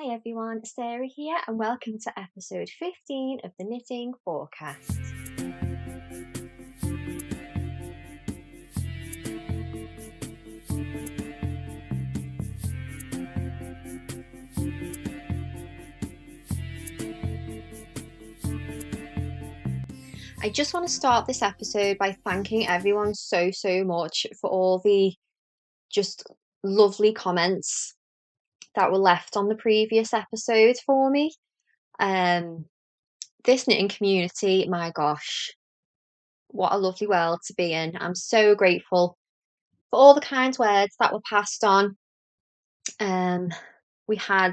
Hi everyone, Sarah here and welcome to episode 15 of the Knitting Forecast. I just want to start this episode by thanking everyone so much for all the just lovely comments that were left on the previous episode for me. This knitting community, my gosh, what a lovely world to be in. I'm so grateful for all the kind words that were passed on. We had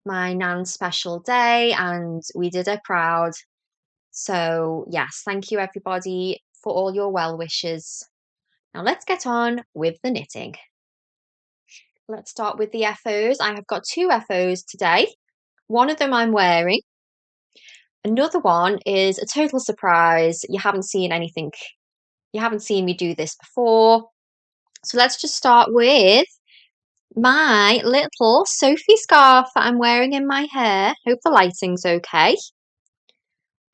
my nan's special day and we did her proud. So yes, thank you everybody for all your well wishes. Now let's get on with the knitting. Let's start with the FOs. I have got two FOs today. One of them I'm wearing. Another one is a total surprise. You haven't seen me do this before. So let's just start with my little Sophie scarf that I'm wearing in my hair. Hope the lighting's okay.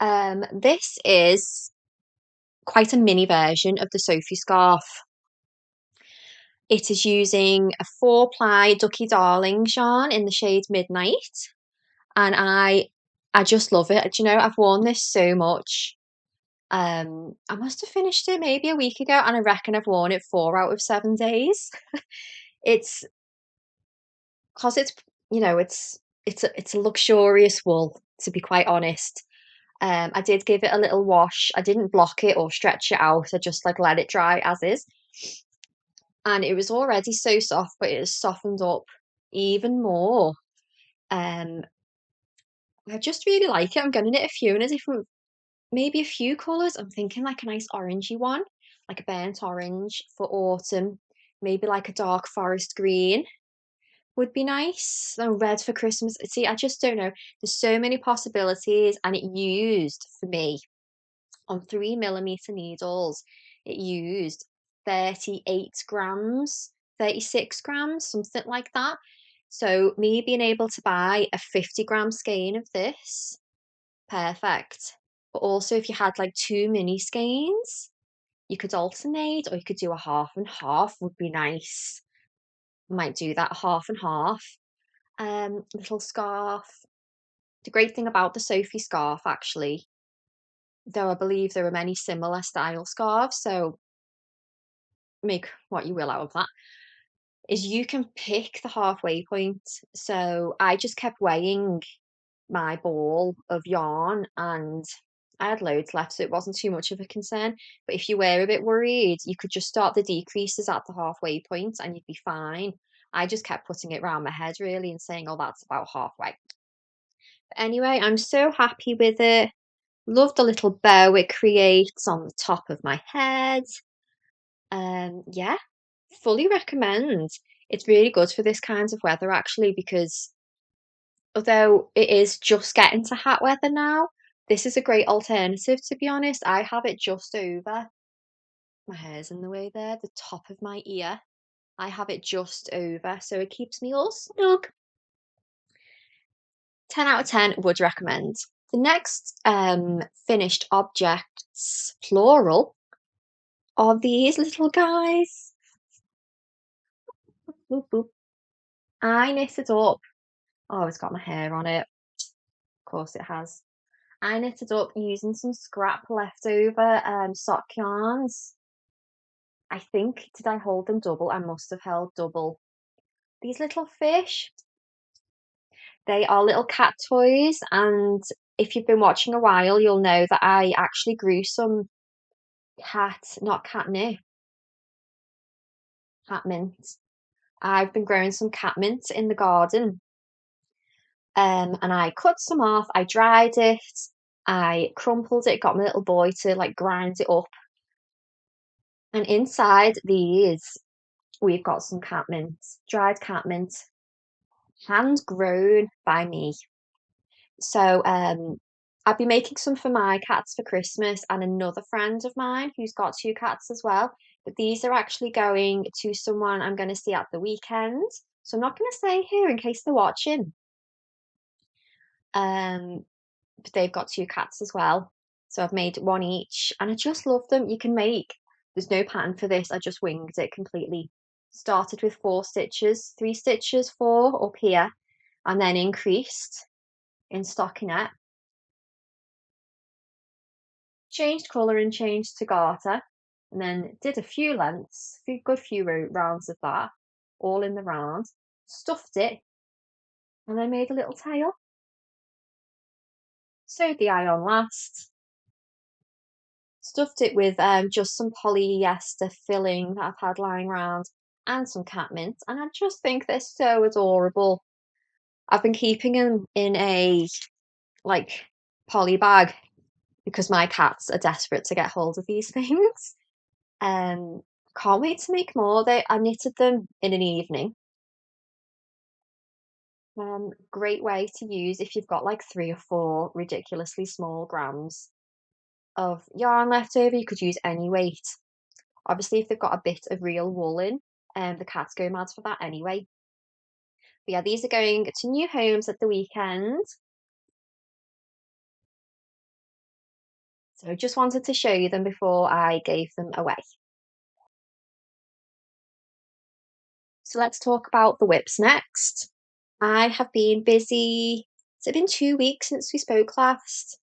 This is quite a mini version of the Sophie scarf. It is using a 4-ply Ducky Darling yarn in the shade Midnight, and I just love it. Do you know, I've worn this so much. I must have finished it maybe a week ago, and I reckon I've worn it 4 out of 7 days. It's because it's a luxurious wool, to be quite honest. I did give it a little wash. I didn't block it or stretch it out. I just let it dry as is. And it was already so soft, but it has softened up even more. I just really like it. I'm going to knit a few in maybe a few colours. I'm thinking like a nice orangey one, like a burnt orange for autumn. Maybe like a dark forest green would be nice. Oh, red for Christmas. See, I just don't know. There's so many possibilities, and it used for me on 3mm needles. It used 38 grams, 36 grams, something like that. So me being able to buy a 50-gram skein of this, perfect. But also if you had like 2 mini skeins, you could alternate, or you could do a half and half would be nice. Might do that, half and half. Little scarf. The great thing about the Sophie scarf, actually, though I believe there are many similar style scarves, so make what you will out of that, is you can pick the halfway point. So I just kept weighing my ball of yarn, and I had loads left, so it wasn't too much of a concern. But if you were a bit worried, you could just start the decreases at the halfway point and you'd be fine. I just kept putting it around my head really and saying, oh, that's about halfway. But anyway, I'm so happy with it. Love the little bow it creates on the top of my head. Yeah, fully recommend. It's really good for this kind of weather actually, because although it is just getting to hat weather now, this is a great alternative, to be honest. I have it just over, my hair's in the way there, the top of my ear. I have it just over, so it keeps me all snug. 10 out of 10 would recommend. The next finished objects, plural, are these little guys. Boop, boop. I knitted up. Oh, it's got my hair on it. Of course it has. I knitted up using some scrap leftover sock yarns. I think, did I hold them double? I must have held double. These little fish, they are little cat toys, and if you've been watching a while, you'll know that I actually grew some not catnip, catmint. I've been growing some catmint in the garden. And I cut some off, I dried it, I crumpled it, got my little boy to grind it up. And inside these, we've got some catmint, dried catmint, hand grown by me. So I'll be making some for my cats for Christmas and another friend of mine who's got 2 cats as well. But these are actually going to someone I'm going to see at the weekend. So I'm not going to say who in case they're watching. But they've got two cats as well. So I've made one each and I just love them. You can make, there's no pattern for this. I just winged it completely. Started with 4 stitches, 3 stitches, 4 up here, and then increased in stockinette. Changed colour and changed to garter, and then did a few lengths, a good few rounds of that, all in the round, stuffed it, and then made a little tail. Sewed the eye on last, stuffed it with just some polyester filling that I've had lying around and some cat mint, and I just think they're so adorable. I've been keeping them in a like poly bag because my cats are desperate to get hold of these things. Can't wait to make more. I knitted them in an evening. Great way to use if you've got like 3 or 4 ridiculously small grams of yarn left over. You could use any weight. Obviously, if they've got a bit of real wool in, the cats go mad for that anyway. But yeah, these are going to new homes at the weekend. So I just wanted to show you them before I gave them away. So let's talk about the whips next. I have been busy. Has it been 2 weeks since we spoke last?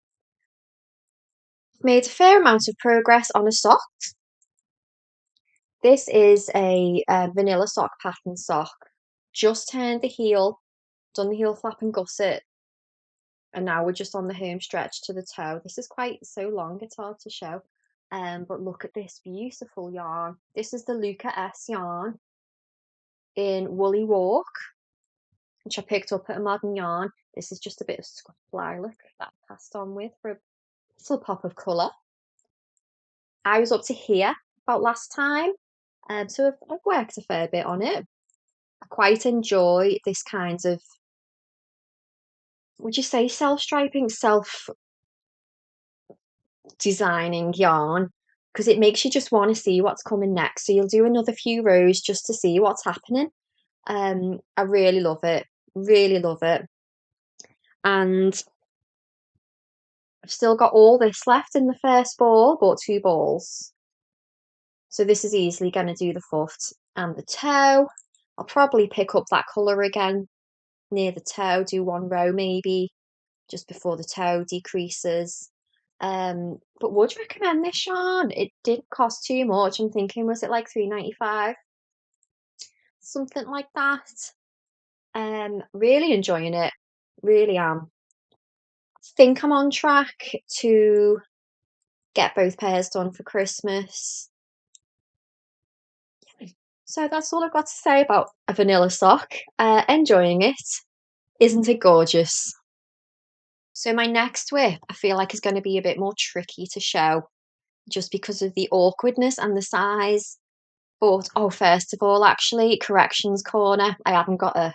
Made a fair amount of progress on a sock. This is a vanilla sock pattern sock. Just turned the heel, done the heel flap and gusset, and now we're just on the home stretch to the toe. This is quite so long, it's hard to show. But look at this beautiful yarn. This is the Luca S yarn in Woolly Walk, which I picked up at a Modern Yarn. This is just a bit of scuffed lilac that I passed on with for a little pop of colour. I was up to here about last time, so I've worked a fair bit on it. I quite enjoy this kind of, would you say self-striping, self-designing yarn, because it makes you just want to see what's coming next. So you'll do another few rows just to see what's happening. I really love it, really love it. And I've still got all this left in the first ball, bought 2 balls. So this is easily going to do the foot and the toe. I'll probably pick up that colour again near the toe, do 1 row maybe, just before the toe decreases. But would recommend this yarn. It didn't cost too much. I'm thinking, was it like £3.95? Something like that. Really enjoying it. Really am. I think I'm on track to get both pairs done for Christmas. So that's all I've got to say about a vanilla sock. Enjoying it. Isn't it gorgeous? So my next whip, I feel like is going to be a bit more tricky to show just because of the awkwardness and the size. But, oh, first of all, actually, corrections corner. I haven't got a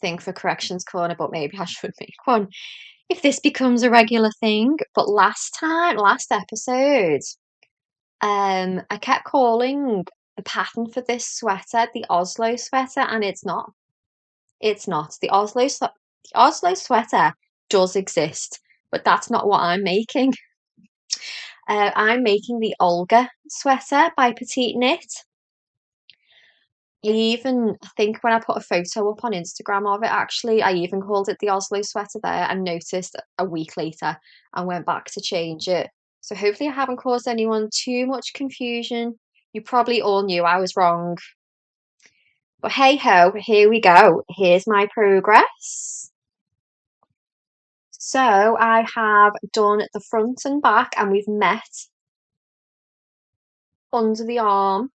thing for corrections corner, but maybe I should make one if this becomes a regular thing. But last episode, I kept calling the pattern for this sweater the Oslo sweater, and it's not. It's not. The Oslo sweater does exist, but that's not what I'm making. I'm making the Olga sweater by Petite Knit. I think when I put a photo up on Instagram of it, actually, I even called it the Oslo sweater there and noticed a week later and went back to change it. So hopefully I haven't caused anyone too much confusion. You probably all knew I was wrong. But hey ho, here we go. Here's my progress. So I have done the front and back and we've met under the arm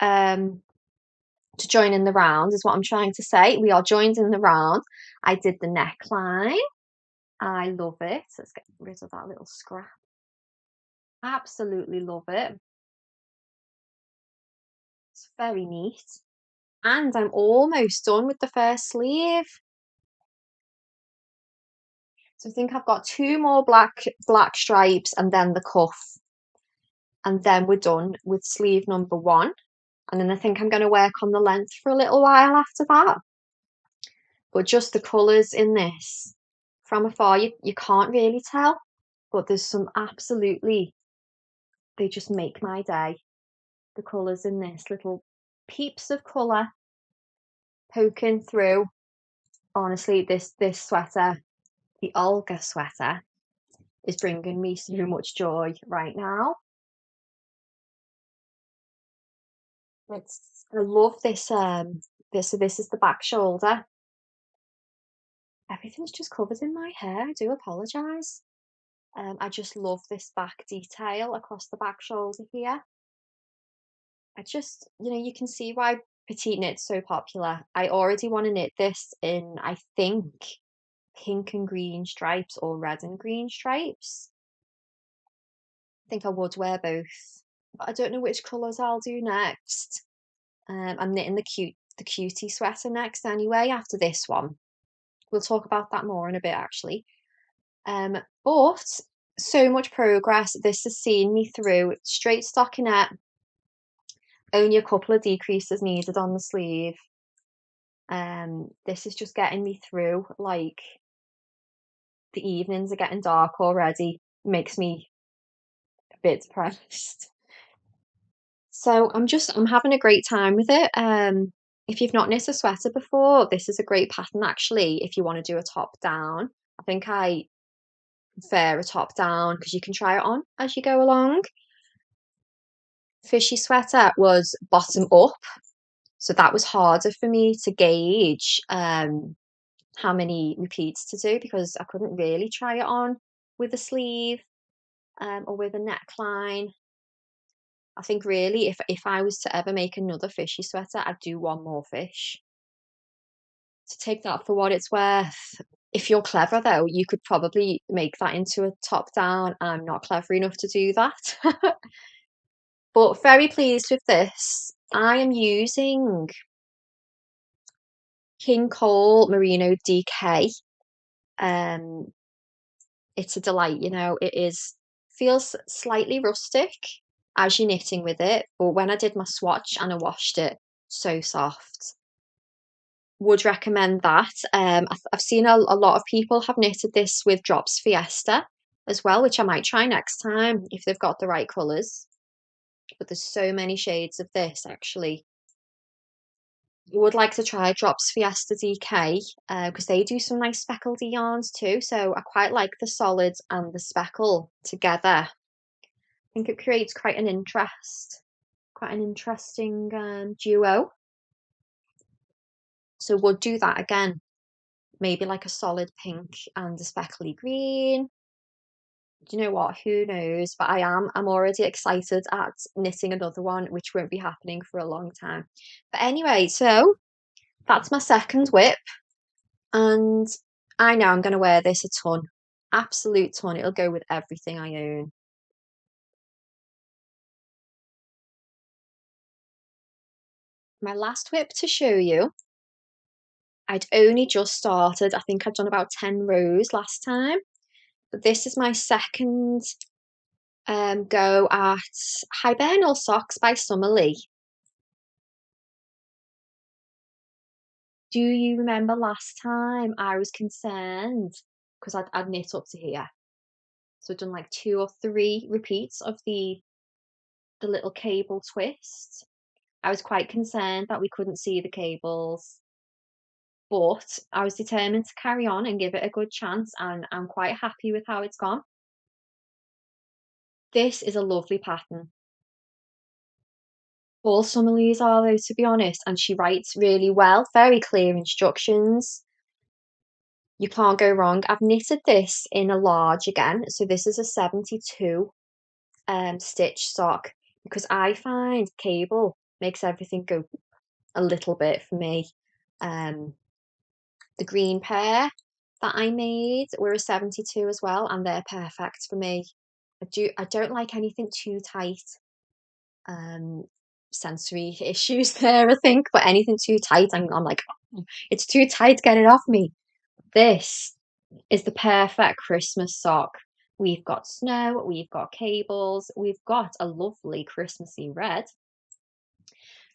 to join in the round is what I'm trying to say. We are joined in the round. I did the neckline. I love it. Let's get rid of that little scrap. Absolutely love it. It's very neat. And I'm almost done with the first sleeve. So I think I've got 2 more black stripes and then the cuff. And then we're done with sleeve number 1. And then I think I'm going to work on the length for a little while after that. But just the colours in this, from afar you can't really tell, but there's some absolutely, they just make my day. The colours in this, little peeps of colour poking through. Honestly, this sweater, the Olga sweater, is bringing me so much joy right now. I love this. This is the back shoulder. Everything's just covered in my hair. I do apologise. I just love this back detail across the back shoulder here. I just, you can see why petite knit's so popular. I already want to knit this in, I think, pink and green stripes or red and green stripes. I think I would wear both, but I don't know which colours I'll do next. I'm knitting the cutie sweater next anyway, after this one. We'll talk about that more in a bit, actually. But so much progress. This has seen me through straight stockinette. Only a couple of decreases needed on the sleeve. This is just getting me through. Like, the evenings are getting dark already. Makes me a bit depressed. So I'm having a great time with it. If you've not knit a sweater before, this is a great pattern actually. If you want to do a top down, I think I prefer a top down because you can try it on as you go along. Fishy sweater was bottom up, so that was harder for me to gauge how many repeats to do because I couldn't really try it on with a sleeve or with a neckline. I think really if I was to ever make another fishy sweater, I'd do one more fish. To take that for what it's worth. If you're clever though, you could probably make that into a top down. I'm not clever enough to do that. But very pleased with this. I am using King Cole Merino DK. It's a delight, feels slightly rustic as you're knitting with it, but when I did my swatch and I washed it, so soft. Would recommend that. I've seen a lot of people have knitted this with Drops Fiesta as well, which I might try next time if they've got the right colours. But there's so many shades of this actually. Would like to try Drops Fiesta DK because they do some nice speckled yarns too. So I quite like the solid and the speckle together. I think it creates quite an interesting duo. So we'll do that again. Maybe like a solid pink and a speckly green. Do you know what? Who knows? But I'm already excited at knitting another one, which won't be happening for a long time. But anyway, so that's my second WIP. And I know I'm going to wear this a ton. Absolute ton. It'll go with everything I own. My last WIP to show you. I'd only just started. I think I'd done about 10 rows last time. But this is my second go at Hibernal Socks by Summerlee. Do you remember last time I was concerned because I'd knit up to here? So I'd done like 2 or 3 repeats of the little cable twist. I was quite concerned that we couldn't see the cables, but I was determined to carry on and give it a good chance, and I'm quite happy with how it's gone. This is a lovely pattern. All Summerlees are though, to be honest, and she writes really well, very clear instructions. You can't go wrong. I've knitted this in a large again, so this is a 72 stitch sock because I find cable makes everything go a little bit for me. The green pair that I made were a 72 as well, and they're perfect for me. I don't like anything too tight. Sensory issues there, I think, but anything too tight, I'm like, oh, it's too tight, get it off me. This is the perfect Christmas sock. We've got snow, we've got cables, we've got a lovely Christmassy red.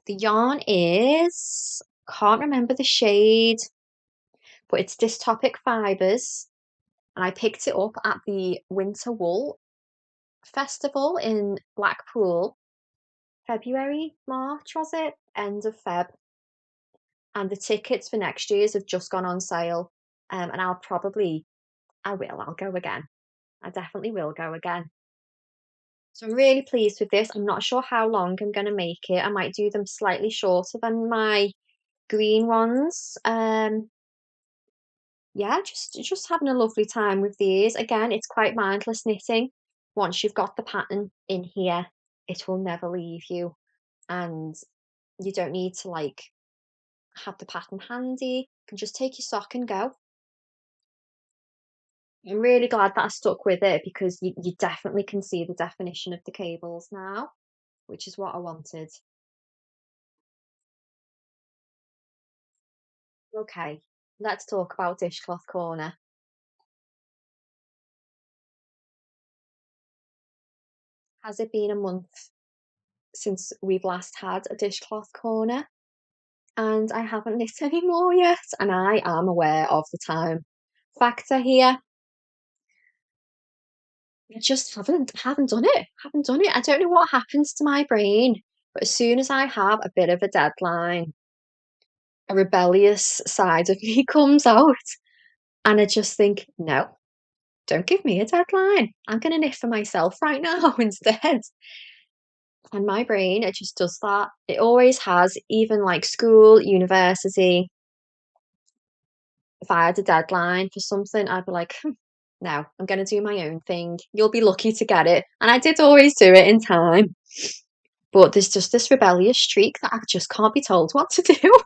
The yarn is, can't remember the shade, but it's Dystopic Fibres. and I picked it up at the Winter Wool Festival in Blackpool, February, March was it? End of Feb. And the tickets for next year's have just gone on sale. And I'll go again. I definitely will go again. So I'm really pleased with this. I'm not sure how long I'm going to make it. I might do them slightly shorter than my green ones. Yeah, just having a lovely time with these. Again, it's quite mindless knitting. Once you've got the pattern in here, it will never leave you. And you don't need to like have the pattern handy. You can just take your sock and go. I'm really glad that I stuck with it because you definitely can see the definition of the cables now, which is what I wanted. Okay, let's talk about Dishcloth Corner. Has it been a month since we've last had a Dishcloth Corner? And I haven't knit any more yet, and I am aware of the time factor here. I just haven't done it. Haven't done it. I don't know what happens to my brain, but as soon as I have a bit of a deadline, a rebellious side of me comes out, and I just think, no, don't give me a deadline. I'm gonna knit for myself right now instead. And my brain, it just does that. It always has, even like school, university. If I had a deadline for something, I'd be like, no, I'm going to do my own thing. You'll be lucky to get it. And I did always do it in time. But there's just this rebellious streak that I just can't be told what to do.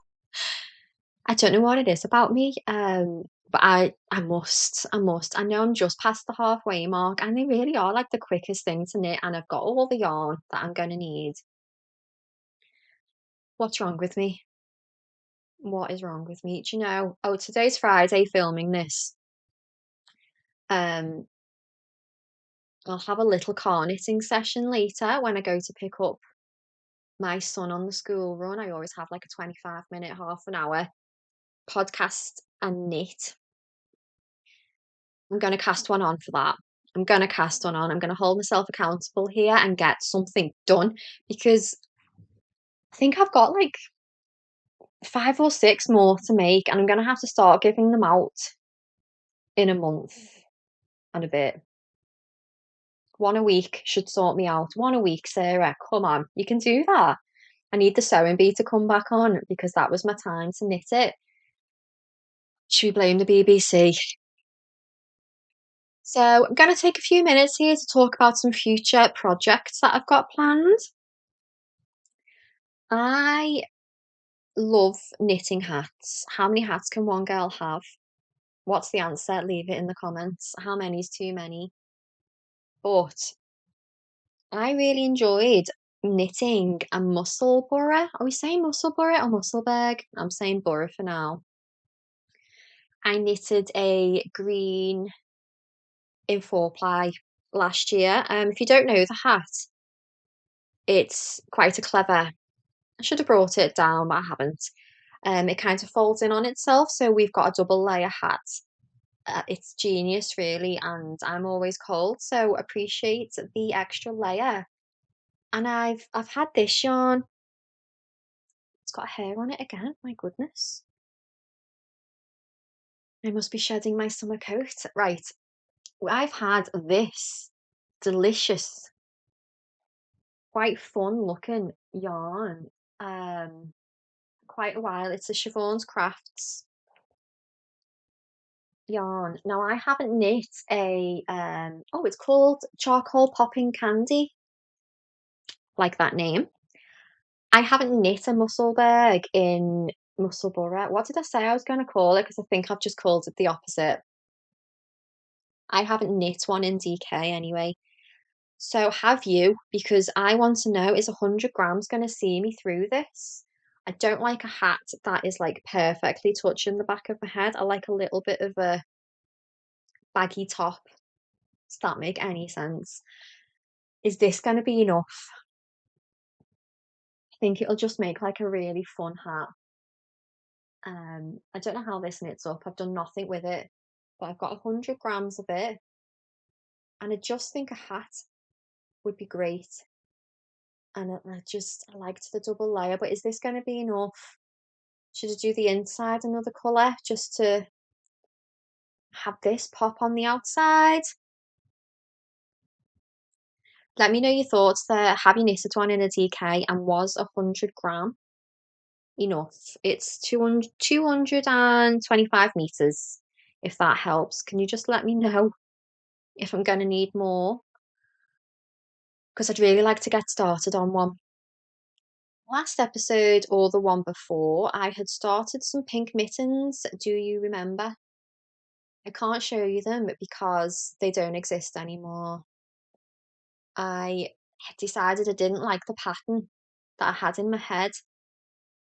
I don't know what it is about me. But I must. I know I'm just past the halfway mark, and they really are like the quickest thing to knit. And I've got all the yarn that I'm going to need. What's wrong with me? What is wrong with me? Do you know? Oh, today's Friday filming this. Um, I'll have a little car knitting session later when I go to pick up my son on the school run. I always have like a 25-minute, half an hour podcast and knit. I'm going to cast one on for that. I'm going to cast one on. I'm going to hold myself accountable here and get something done because I think I've got like 5 or 6 more to make, and I'm going to have to start giving them out in a month and a bit. One a week should sort me out. One a week, Sarah. Come on, you can do that. I need the sewing bee to come back on because that was my time to knit it. Should we blame the BBC? So I'm going to take a few minutes here to talk about some future projects that I've got planned. I love knitting hats. How many hats can one girl have? What's the answer? Leave it in the comments. How many is too many? But I really enjoyed knitting a Musselburgh. Are we saying Musselburgh or Musselburgh? I'm saying Borough for now. I knitted a green in 4-ply last year. If you don't know the hat, it's quite a clever. I should have brought it down, but I haven't. It kind of folds in on itself, so we've got a double layer hat. It's genius, really, and I'm always cold, so appreciate the extra layer. And I've had this yarn. It's got hair on it again. My goodness. I must be shedding my summer coat. Right. I've had this delicious, quite fun looking yarn quite a while. It's a Siobhan's Crafts yarn. Now I haven't knit a oh, it's called Charcoal Popping Candy, like that name. I haven't knit a Musselburgh in Musselburgh. What did I say I was going to call it? Because I think I've just called it the opposite. I haven't knit one in DK anyway. So have you? Because I want to know, is 100 grams going to see me through this? I don't like a hat that is like perfectly touching the back of my head. I like a little bit of a baggy top. Does that make any sense? Is this going to be enough? I think it'll just make like a really fun hat. I don't know how this knits up. I've done nothing with it. but I've got 100 grams of it, and I just think a hat would be great. And I liked the double layer, but is this going to be enough? Should I do the inside another colour just to have this pop on the outside? Let me know your thoughts there. Have you knitted one in a DK, and was 100 gram enough? It's 225 meters, if that helps. Can you just let me know if I'm going to need more? Because I'd really like to get started on one. Last episode, or the one before, I had started some pink mittens. Do you remember? I can't show you them because they don't exist anymore. I decided I didn't like the pattern that I had in my head.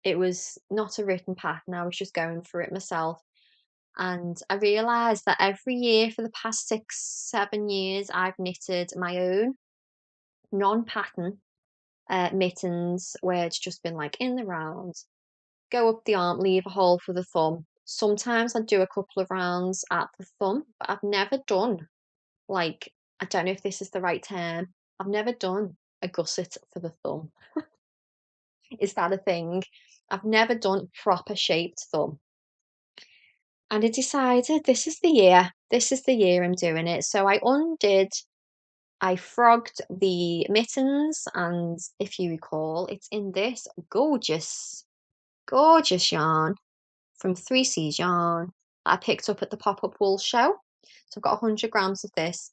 It was not a written pattern, I was just going for it myself. And I realised that every year for the past 6, 7 years, I've knitted my own non-pattern mittens where it's just been like in the round, go up the arm, leave a hole for the thumb. Sometimes I do a couple of rounds at the thumb, but I've never done like, I don't know if this is the right term, I've never done a gusset for the thumb. Is that a thing? I've never done proper shaped thumb. And I decided this is the year. This is the year I'm doing it. So I frogged the mittens, and if you recall, it's in this gorgeous, gorgeous yarn from 3C's Yarn that I picked up at the pop-up wool show. So I've got 100 grams of this,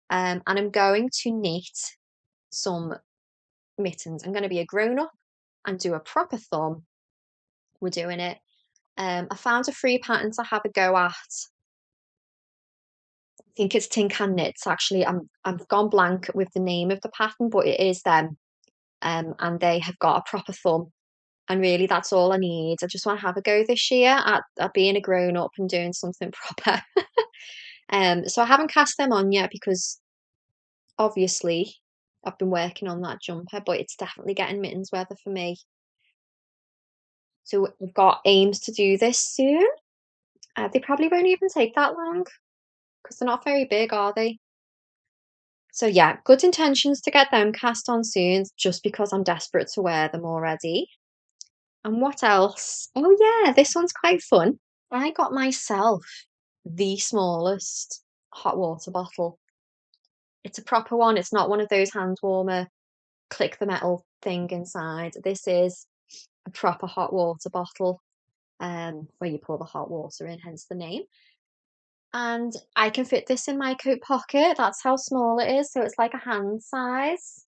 and I'm going to knit some mittens. I'm going to be a grown-up and do a proper thumb. We're doing it. I found a free pattern to have a go at. I think it's Tin Can Knits. Actually, I've gone blank with the name of the pattern, but it is them. And they have got a proper thumb. And really, that's all I need. I just want to have a go this year at being a grown up and doing something proper. So I haven't cast them on yet because obviously I've been working on that jumper, but it's definitely getting mittens weather for me. So we've got aims to do this soon. They probably won't even take that long because they're not very big, are they? So yeah, good intentions to get them cast on soon just because I'm desperate to wear them already. And what else? Oh yeah, this one's quite fun. I got myself the smallest hot water bottle. It's a proper one. It's not one of those hand warmer, click the metal thing inside. This is a proper hot water bottle, where you pour the hot water in, hence the name. And I can fit this in my coat pocket. That's how small it is. So it's like a hand size,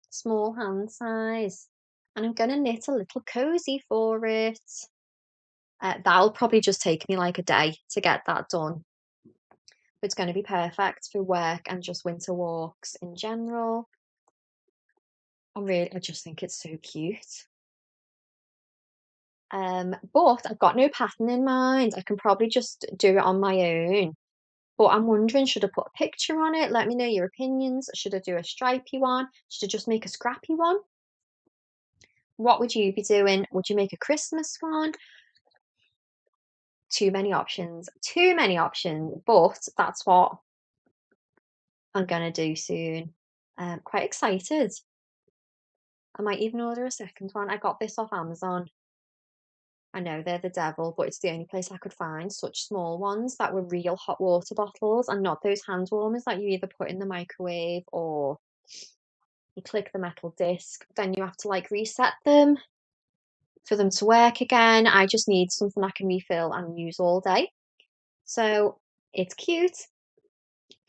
small hand size. And I'm going to knit a little cozy for it. That'll probably just take me like a day to get that done. But it's going to be perfect for work and just winter walks in general. I just think it's so cute. But I've got no pattern in mind. I can probably just do it on my own. But I'm wondering, should I put a picture on it? Let me know your opinions. Should I do a stripy one? Should I just make a scrappy one? What would you be doing? Would you make a Christmas one? Too many options. Too many options. But that's what I'm gonna do soon. Quite excited. I might even order a second one. I got this off Amazon. I know they're the devil, but it's the only place I could find such small ones that were real hot water bottles and not those hand warmers that you either put in the microwave or you click the metal disc, then you have to like reset them for them to work again. I just need something I can refill and use all day. So it's cute.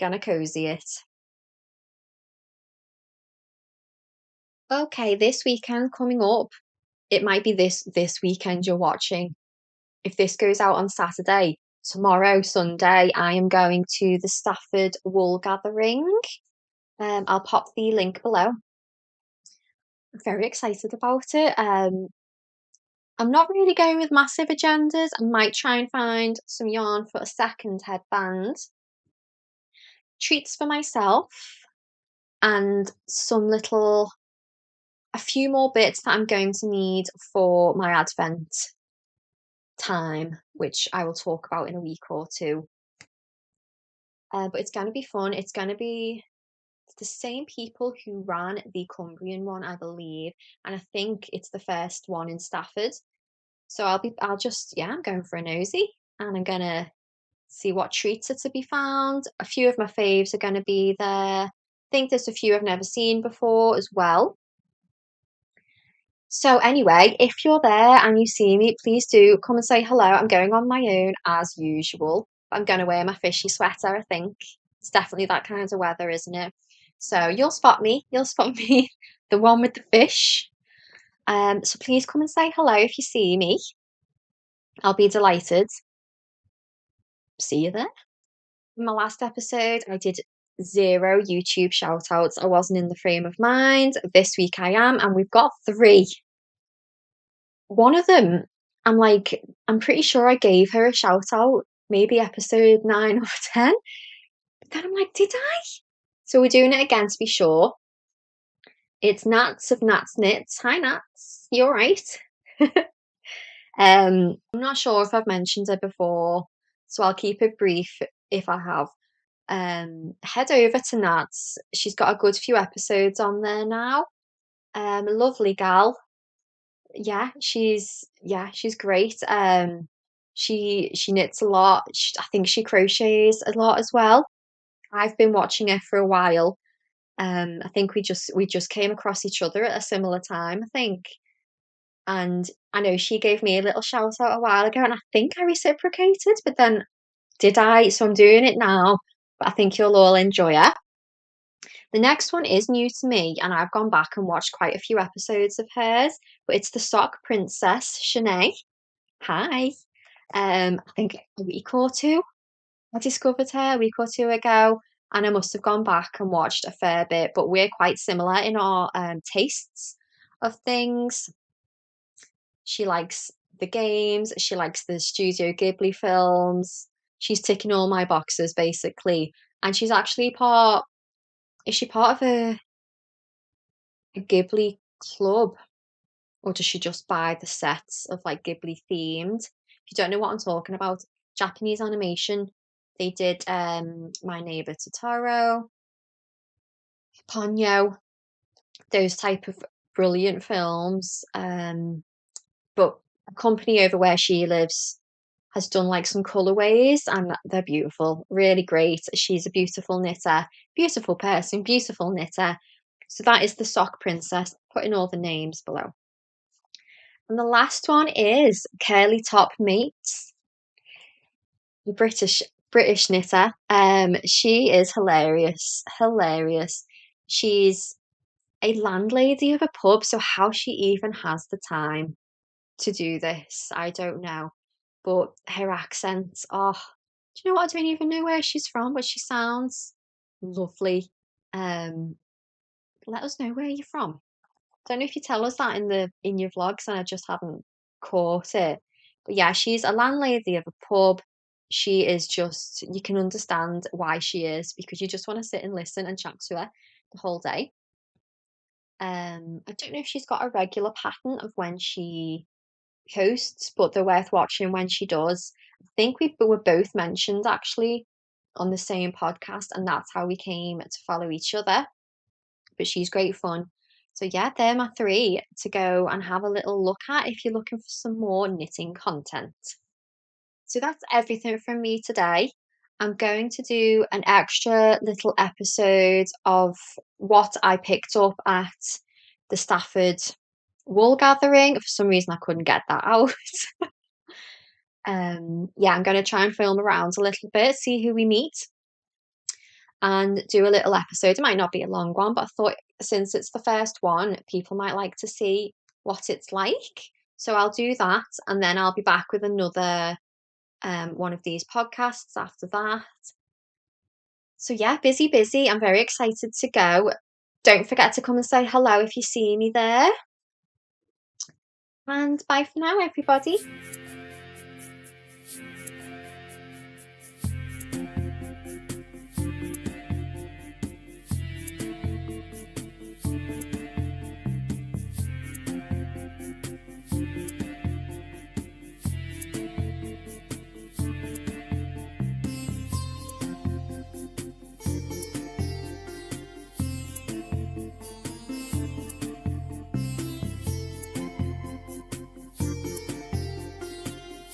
Gonna cozy it. Okay, this weekend coming up. It might be this weekend you're watching. If this goes out on Saturday, tomorrow, Sunday, I am going to the Stafford wool gathering. I'll pop the link below. I'm very excited about it. I'm not really going with massive agendas. I might try and find some yarn for a second headband. Treats for myself and a few more bits that I'm going to need for my Advent time, which I will talk about in a week or two. But it's going to be fun. It's going to be the same people who ran the Cumbrian one, I believe, and I think it's the first one in Stafford. So I'm going for a nosy, and I'm gonna see what treats are to be found. A few of my faves are gonna be there. I think there's a few I've never seen before as well. So anyway, if you're there and you see me, please do come and say hello. I'm going on my own as usual. I'm going to wear my fishy sweater, I think. It's definitely that kind of weather, isn't it? So you'll spot me. You'll spot me, the one with the fish. So please come and say hello if you see me. I'll be delighted. See you there. In my last episode, I did 0 YouTube shout outs. I wasn't in the frame of mind. This week I am, and we've got 3. One of them, I'm pretty sure I gave her a shout out, maybe episode 9 or 10. But then I'm like, did I? So we're doing it again to be sure. It's Nats of Nats Knits. Hi Nats, you alright? I'm not sure if I've mentioned her before, so I'll keep it brief if I have. Head over to Nats. She's got a good few episodes on there now. Lovely gal. She's great. She knits a lot. I think she crochets a lot as well. I've been watching her for a while. I think we just came across each other at a similar time, I think. And I know she gave me a little shout out a while ago, and I think I reciprocated, but then did I? So I'm doing it now. But I think you'll all enjoy it. The next one is new to me, and I've gone back and watched quite a few episodes of hers, but it's the Sock Princess, Shanae. Hi. I think a week or two. I discovered her a week or two ago, and I must have gone back and watched a fair bit, but we're quite similar in our tastes of things. She likes the games, she likes the Studio Ghibli films. She's ticking all my boxes basically. And she's actually is she part of a Ghibli club? Or does she just buy the sets of like Ghibli themed? If you don't know what I'm talking about, Japanese animation. They did My Neighbor Totoro, Ponyo, those type of brilliant films. But a company over where she lives has done like some colorways, and they're beautiful, really great. She's a beautiful knitter, beautiful person, beautiful knitter. So that is the Sock Princess. Putting all the names below. And the last one is Curly Top Mates, the British knitter. She is hilarious, hilarious. She's a landlady of a pub, so how she even has the time to do this, I don't know. But her accent, oh, do you know what? I don't even know where she's from, but she sounds lovely. Um, Let us know where you're from. Don't know if you tell us that in your vlogs, and I just haven't caught it. But yeah, she's a landlady of a pub. She is just, you can understand why she is, because you just want to sit and listen and chat to her the whole day. I don't know if she's got a regular pattern of when she hosts, but they're worth watching when she does. I think we were both mentioned actually on the same podcast, and that's how we came to follow each other. But she's great fun. So yeah, they're my 3 to go and have a little look at if you're looking for some more knitting content. So that's everything from me today. I'm going to do an extra little episode of what I picked up at the Stafford wool gathering. For some reason, I couldn't get that out. Yeah, I'm going to try and film around a little bit, see who we meet, and do a little episode. It might not be a long one, but I thought since it's the first one, people might like to see what it's like. So I'll do that, and then I'll be back with another one of these podcasts after that. So yeah, busy, busy. I'm very excited to go. Don't forget to come and say hello if you see me there. And bye for now, everybody.